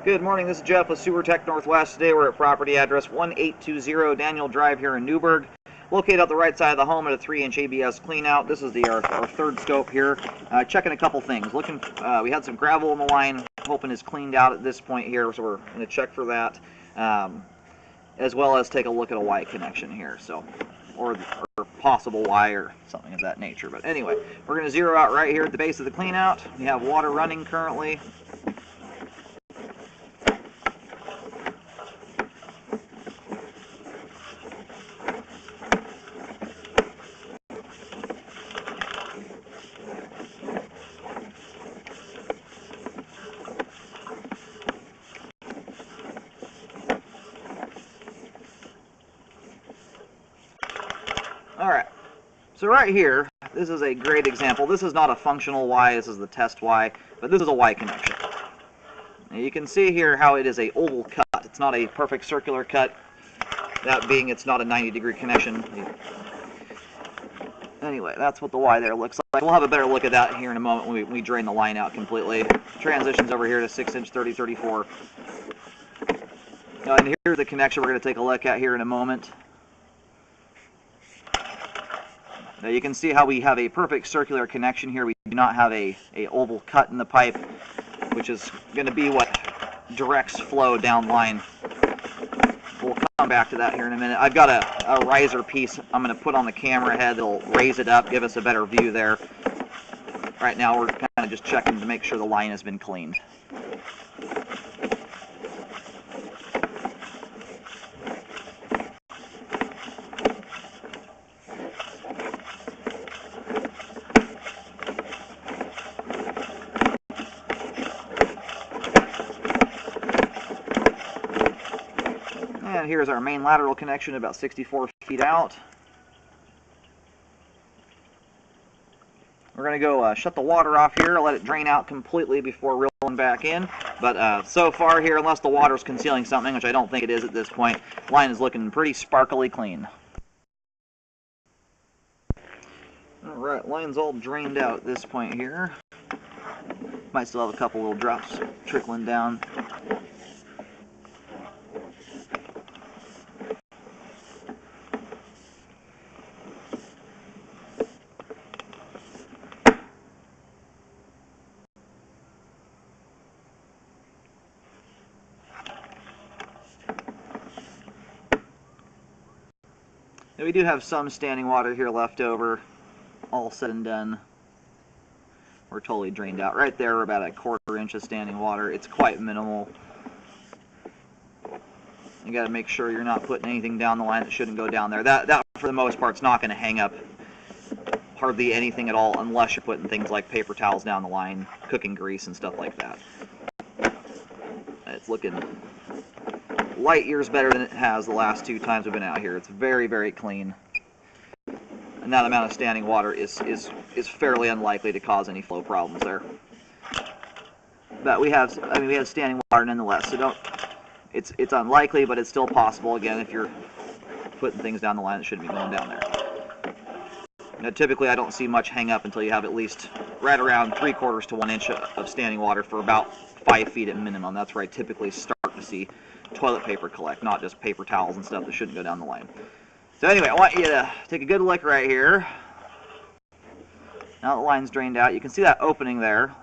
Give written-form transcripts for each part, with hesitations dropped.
Good morning, this is Jeff with Sewer Tech Northwest. Today we're at property address 1820 Daniel Drive here in Newburgh. Located out the right side of the home at a 3-inch ABS cleanout. This is our third scope here. Checking a couple things. We had some gravel in the line, hoping it's cleaned out at this point here, so we're going to check for that. As well as take a look at a Y connection here, or possible Y or something of that nature. But anyway, we're going to zero out right here at the base of the cleanout. We have water running currently. Alright, so right here, this is a great example. This is not a functional Y, this is the test Y, but this is a Y connection. Now you can see here how it is a oval cut. It's not a perfect circular cut, that being it's not a 90-degree connection. Anyway, that's what the Y there looks like. We'll have a better look at that here in a moment when we drain the line out completely. Transitions over here to 6-inch 30-34. And here's the connection we're going to take a look at here in a moment. Now you can see how we have a perfect circular connection here. We do not have a oval cut in the pipe, which is going to be what directs flow down line. We'll come back to that here in a minute. I've got a riser piece I'm going to put on the camera head that'll raise it up, give us a better view there. Right now we're kind of just checking to make sure the line has been cleaned. And here's our main lateral connection about 64 feet out. We're going to go shut the water off here, let it drain out completely before reeling back in. But so far here, unless the water's concealing something, which I don't think it is at this point, line is looking pretty sparkly clean. Alright, line's all drained out at this point here. Might still have a couple little drops trickling down. Now we do have some standing water here left over, all said and done. We're totally drained out. Right there, we're about a 1/4 inch of standing water. It's quite minimal. You got to make sure you're not putting anything down the line that shouldn't go down there. That for the most part, is not going to hang up hardly anything at all unless you're putting things like paper towels down the line, cooking grease and stuff like that. It's looking light years better than it has the last 2 times we've been out here. It's very, very clean. And that amount of standing water is fairly unlikely to cause any flow problems there. But we have standing water nonetheless, so it's unlikely, but it's still possible again if you're putting things down the line that shouldn't be going down there. Now, typically I don't see much hang up until you have at least right around 3/4 to 1 inch of standing water for about 5 feet at minimum. That's where I typically start to see toilet paper collect, not just paper towels and stuff that shouldn't go down the line. So anyway, I want you to take a good look right here. Now the line's drained out, you can see that opening there.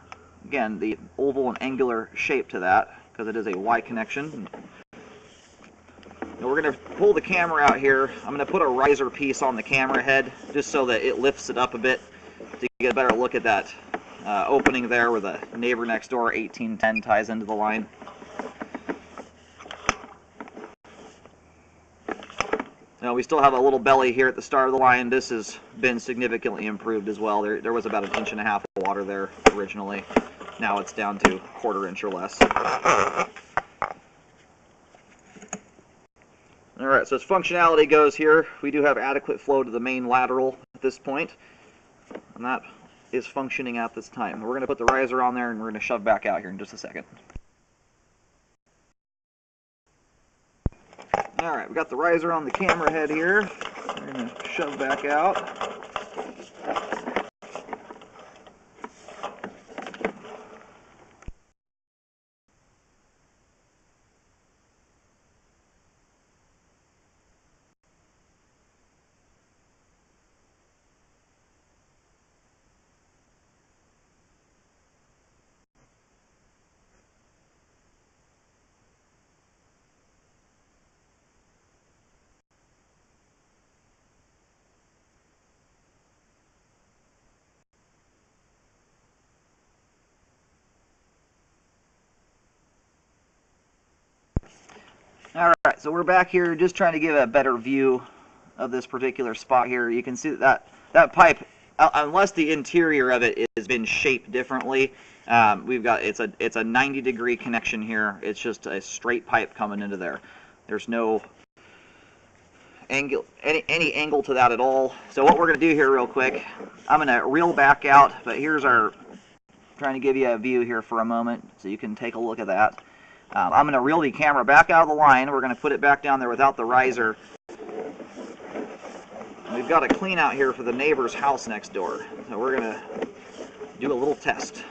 Again, the oval and angular shape to that, because it is a Y connection. Now we're going to pull the camera out here. I'm going to put a riser piece on the camera head, just so that it lifts it up a bit, to get a better look at that opening there where the neighbor next door, 1810, ties into the line. Now we still have a little belly here at the start of the line. This has been significantly improved as well. There was about 1.5 inches of water there originally. Now it's down to 1/4 inch or less. Alright, so as functionality goes here, we do have adequate flow to the main lateral at this point. And that is functioning at this time. We're going to put the riser on there and we're going to shove back out here in just a second. Alright, we got the riser on the camera head here. We're going to shove back out. Alright, so we're back here just trying to give a better view of this particular spot here. You can see that pipe, unless the interior of it has been shaped differently, it's a 90-degree connection here. It's just a straight pipe coming into there. There's no angle, any angle to that at all. So what we're going to do here real quick, I'm going to reel back out, but here's trying to give you a view here for a moment so you can take a look at that. I'm going to reel the camera back out of the line. We're going to put it back down there without the riser. We've got a clean out here for the neighbor's house next door. So we're going to do a little test.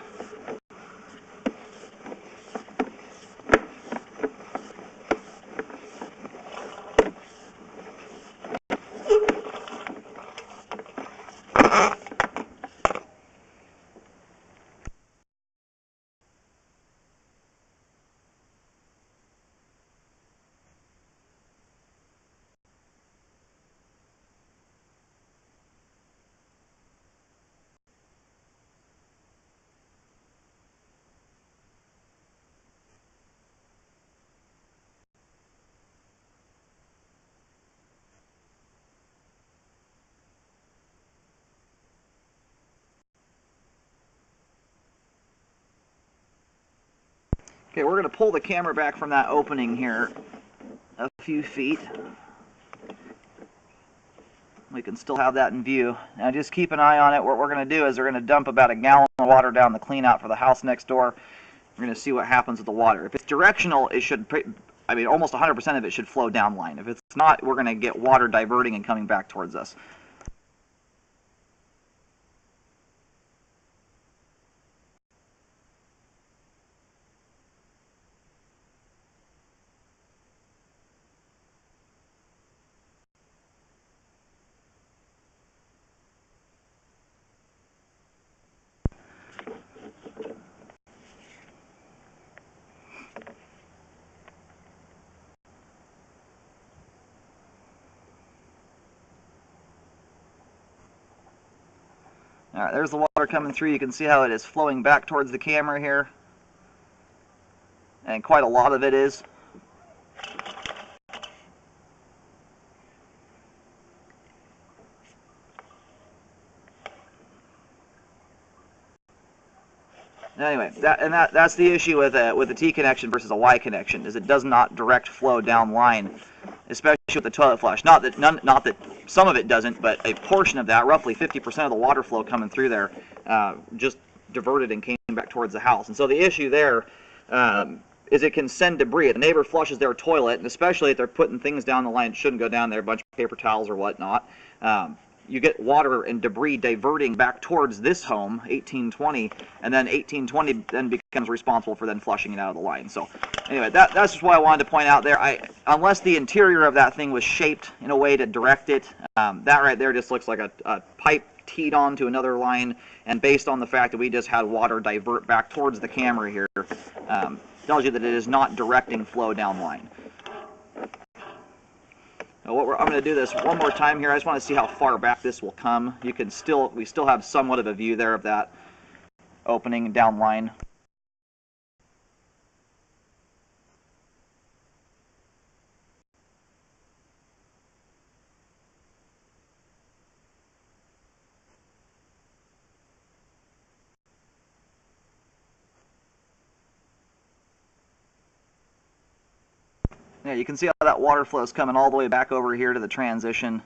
Okay, we're going to pull the camera back from that opening here a few feet. We can still have that in view. Now just keep an eye on it. What we're going to do is we're going to dump about a gallon of water down the clean out for the house next door. We're going to see what happens with the water. If it's directional, it should, almost 100% of it should flow downline. If it's not, we're going to get water diverting and coming back towards us. Alright, there's the water coming through. You can see how it is flowing back towards the camera here. And quite a lot of it is. Anyway, that's the issue with a T connection versus a Y connection, is it does not direct flow down line, especially with the toilet flush. Not that some of it doesn't, but a portion of that, roughly 50% of the water flow coming through there, just diverted and came back towards the house. And so the issue there is it can send debris. If the neighbor flushes their toilet, and especially if they're putting things down the line that shouldn't go down there, a bunch of paper towels or whatnot, you get water and debris diverting back towards this home, 1820, and then 1820 then becomes responsible for then flushing it out of the line. So anyway, that's just what I wanted to point out there. Unless the interior of that thing was shaped in a way to direct it, that right there just looks like a pipe teed onto another line, and based on the fact that we just had water divert back towards the camera here, tells you that it is not directing flow down line. Now I'm going to do this one more time here. I just want to see how far back this will come. We still have somewhat of a view there of that opening down line. Yeah, you can see how that water flow is coming all the way back over here to the transition.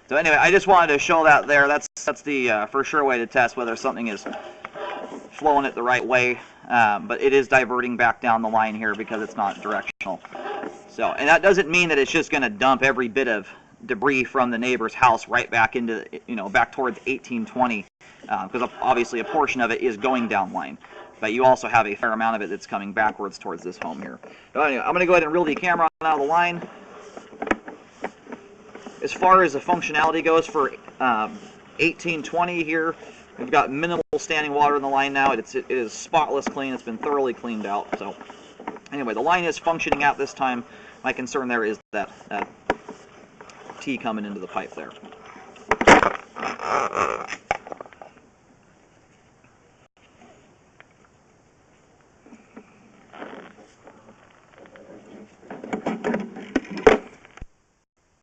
So anyway, I just wanted to show that there. That's the for sure way to test whether something is flowing it the right way. But it is diverting back down the line here because it's not directional. So, and that doesn't mean that it's just going to dump every bit of debris from the neighbor's house right back into, back towards 1820, because obviously a portion of it is going down line. But you also have a fair amount of it that's coming backwards towards this home here. So anyway, I'm going to go ahead and reel the camera out of the line. As far as the functionality goes for 1820 here, we've got minimal standing water in the line now. It is spotless clean. It's been thoroughly cleaned out. So anyway, the line is functioning out this time. My concern there is that T coming into the pipe there.